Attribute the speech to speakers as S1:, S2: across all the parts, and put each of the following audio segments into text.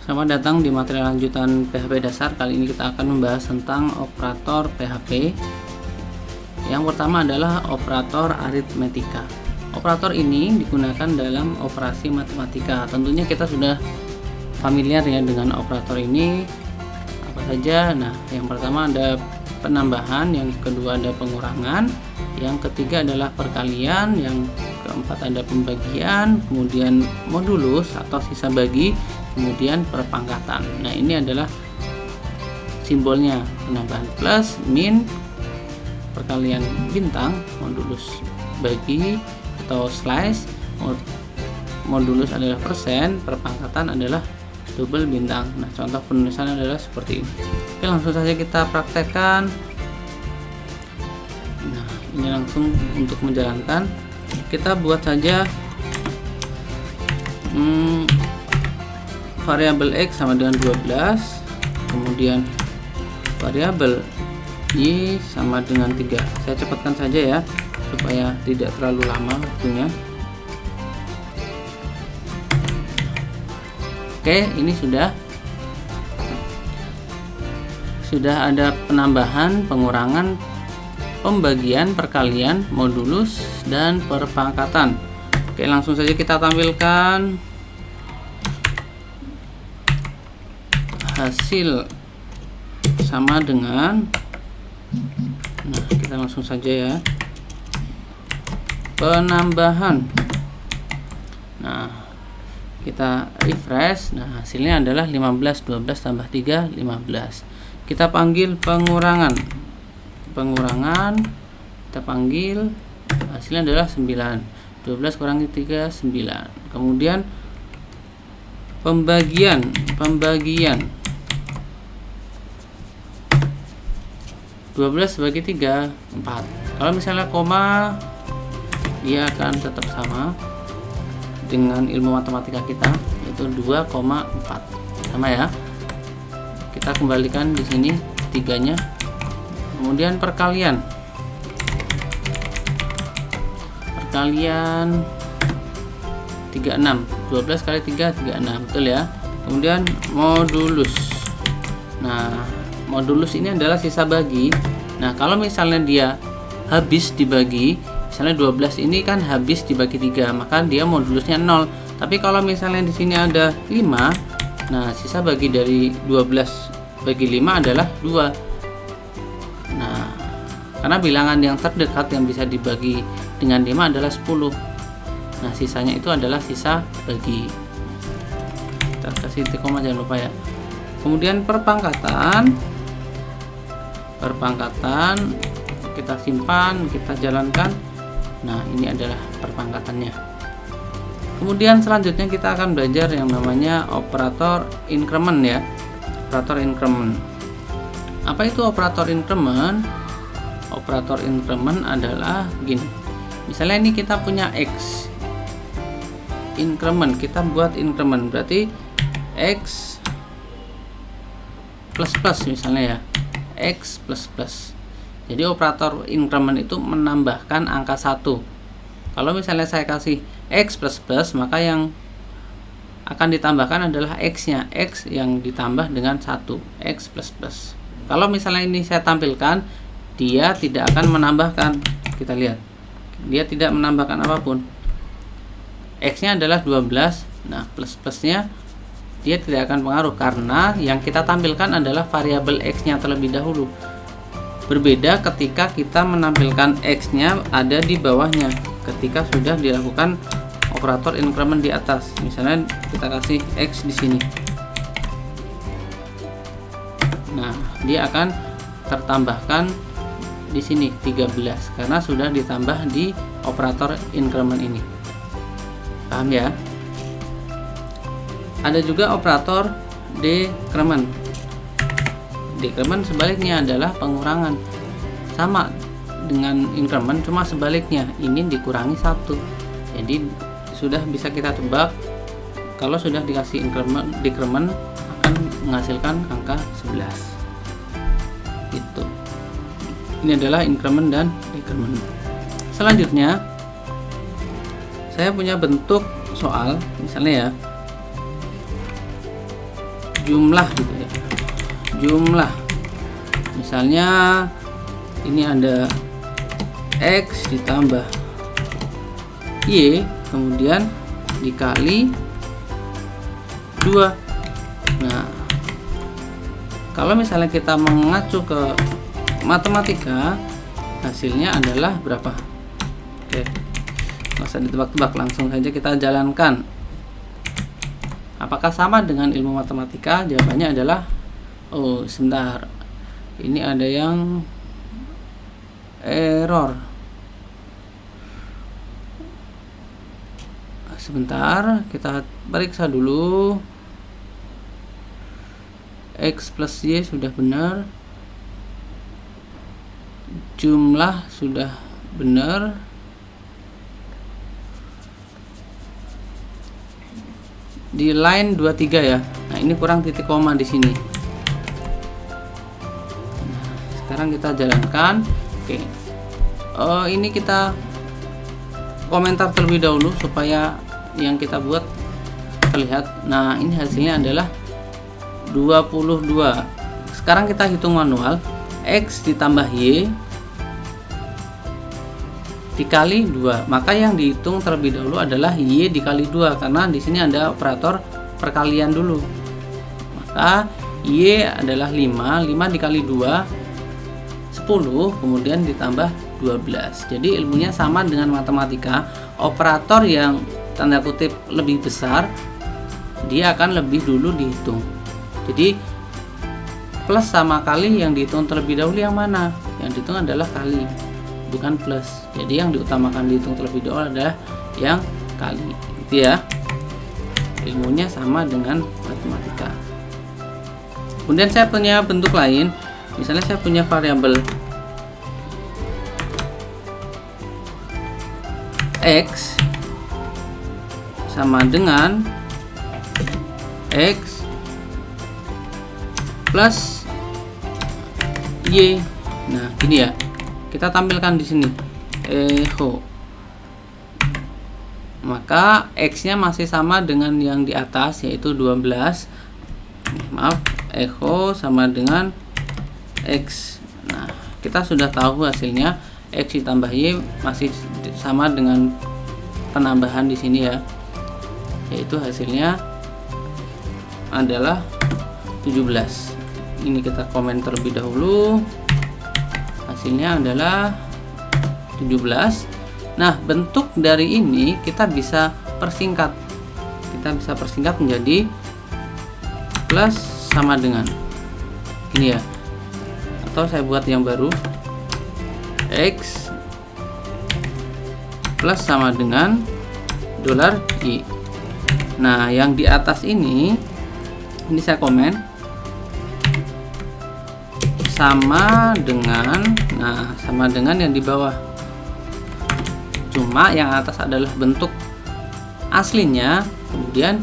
S1: Selamat datang di materi lanjutan PHP dasar. Kali ini kita akan membahas tentang operator PHP. Yang pertama adalah operator aritmetika. Operator ini digunakan dalam operasi matematika. Tentunya kita sudah familiar ya dengan operator ini. Apa saja? Nah, yang pertama ada penambahan, yang kedua ada pengurangan, yang ketiga adalah perkalian, yang keempat ada pembagian, kemudian modulus atau sisa bagi, kemudian perpangkatan. Nah, ini adalah simbolnya: penambahan plus, min, perkalian bintang, modulus bagi atau slice, modulus adalah persen, perpangkatan adalah double bintang. Nah, contoh penulisan adalah seperti ini. Oke, langsung saja kita praktekkan. Nah, ini langsung untuk menjalankan. Kita buat saja variabel x sama dengan 12, kemudian variabel y sama dengan 3. Saya cepatkan saja ya supaya tidak terlalu lama waktunya. Oke, ini sudah ada penambahan, pengurangan, pembagian, perkalian, modulus, dan perpangkatan. Oke, langsung saja kita tampilkan hasil sama dengan, nah kita langsung saja ya, penambahan. Nah, kita refresh. Nah, hasilnya adalah 15, 12 tambah 3, 15. Kita panggil pengurangan, kita panggil, hasilnya adalah 9, 12 kurangi 3, 9. Kemudian pembagian, 12 bagi 3, 4. Kalau misalnya koma, dia akan tetap sama dengan ilmu matematika kita, yaitu 2,4. Sama ya. Kita kembalikan di sini 3-nya. Kemudian perkalian 36, 12 kali 3, 36, betul ya. Kemudian modulus. Nah, modulus ini adalah sisa bagi. Nah, kalau misalnya dia habis dibagi, misalnya 12 ini kan habis dibagi 3, maka dia modulusnya 0. Tapi kalau misalnya di sini ada 5, nah sisa bagi dari 12 bagi 5 adalah 2. Nah, karena bilangan yang terdekat yang bisa dibagi dengan 5 adalah 10. Nah, sisanya itu adalah sisa bagi. Kita kasih titik koma, jangan lupa ya. Kemudian perpangkatan kita simpan, kita jalankan. Nah, ini adalah perpangkatannya. Kemudian selanjutnya kita akan belajar yang namanya operator increment ya. Operator increment. Apa itu operator increment? Operator increment adalah begini. Misalnya ini kita punya x. Increment, kita buat increment, berarti x plus plus misalnya ya. X plus plus. Jadi operator increment itu menambahkan angka 1. Kalau misalnya saya kasih x plus plus, maka yang akan ditambahkan adalah x-nya, x yang ditambah dengan 1, x plus plus. Kalau misalnya ini saya tampilkan, dia tidak akan menambahkan. Kita lihat, dia tidak menambahkan apapun. X-nya adalah 12. Nah, plus plusnya dia tidak akan pengaruh karena yang kita tampilkan adalah variabel x-nya terlebih dahulu. Berbeda ketika kita menampilkan x-nya ada di bawahnya ketika sudah dilakukan operator increment di atas. Misalnya kita kasih x di sini. Nah, dia akan tertambahkan di sini 13 karena sudah ditambah di operator increment ini. Paham ya? Ada juga operator decrement. Decrement sebaliknya adalah pengurangan. Sama dengan increment, cuma sebaliknya. Ini dikurangi 1. Jadi sudah bisa kita tebak kalau sudah dikasih decrement akan menghasilkan angka 11. Itu. Ini adalah increment dan decrement. Selanjutnya saya punya bentuk soal, misalnya ya, jumlah gitu ya, jumlah. Misalnya ini ada X ditambah Y kemudian dikali 2. Nah, kalau misalnya kita mengacu ke matematika, hasilnya adalah berapa? Oke, nggak usah ditebak-tebak, langsung saja kita jalankan. Apakah sama dengan ilmu matematika? Jawabannya adalah, oh sebentar, ini ada yang error. Sebentar, kita periksa dulu. X plus Y sudah benar, jumlah sudah benar, di line 23 ya. Nah, ini kurang titik koma di sini. Nah, sekarang kita jalankan. Oke. Ini kita komentar terlebih dahulu supaya yang kita buat terlihat. Nah, ini hasilnya adalah 22. Sekarang kita hitung manual. X ditambah Y dikali 2. Maka yang dihitung terlebih dahulu adalah Y dikali 2 karena di sini ada operator perkalian dulu. Maka Y adalah 5, 5 dikali 2 10, kemudian ditambah 12. Jadi ilmunya sama dengan matematika. Operator yang tanda kutip lebih besar dia akan lebih dulu dihitung. Jadi plus sama kali yang dihitung terlebih dahulu yang mana? Yang dihitung adalah kali, bukan plus. Jadi yang diutamakan dihitung terlebih dahulu adalah yang kali, gitu ya. Ilmunya sama dengan matematika. Kemudian saya punya bentuk lain. Misalnya saya punya variabel X sama dengan X plus Y. Nah, gini ya. Kita tampilkan di sini. Maka X-nya masih sama dengan yang di atas yaitu 12. Maaf, echo sama dengan X. Nah, kita sudah tahu hasilnya X ditambah Y masih sama dengan penambahan di sini ya. Yaitu hasilnya adalah 17. Ini kita komen terlebih dahulu. Hasilnya adalah 17. Nah, bentuk dari ini kita bisa persingkat. Kita bisa persingkat menjadi plus sama dengan ini ya. Atau saya buat yang baru. X plus sama dengan $i. Nah, yang di atas ini saya komen sama dengan, sama dengan yang di bawah. Cuma yang atas adalah bentuk aslinya, kemudian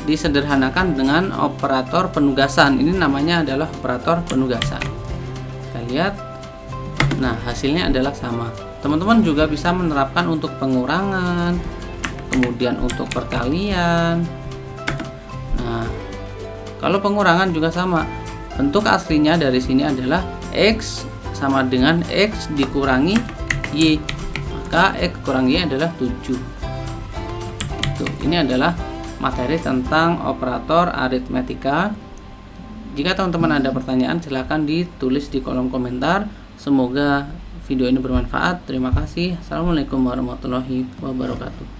S1: disederhanakan dengan operator penugasan. Ini namanya adalah operator penugasan. Kita lihat. Nah, hasilnya adalah sama. Teman-teman juga bisa menerapkan untuk pengurangan, kemudian untuk perkalian. Nah, kalau pengurangan juga sama. Bentuk aslinya dari sini adalah X sama dengan X dikurangi Y. Maka X kurang Y adalah 7. Ini adalah materi tentang operator aritmetika. Jika teman-teman ada pertanyaan, silahkan ditulis di kolom komentar. Semoga video ini bermanfaat. Terima kasih. Assalamualaikum warahmatullahi wabarakatuh.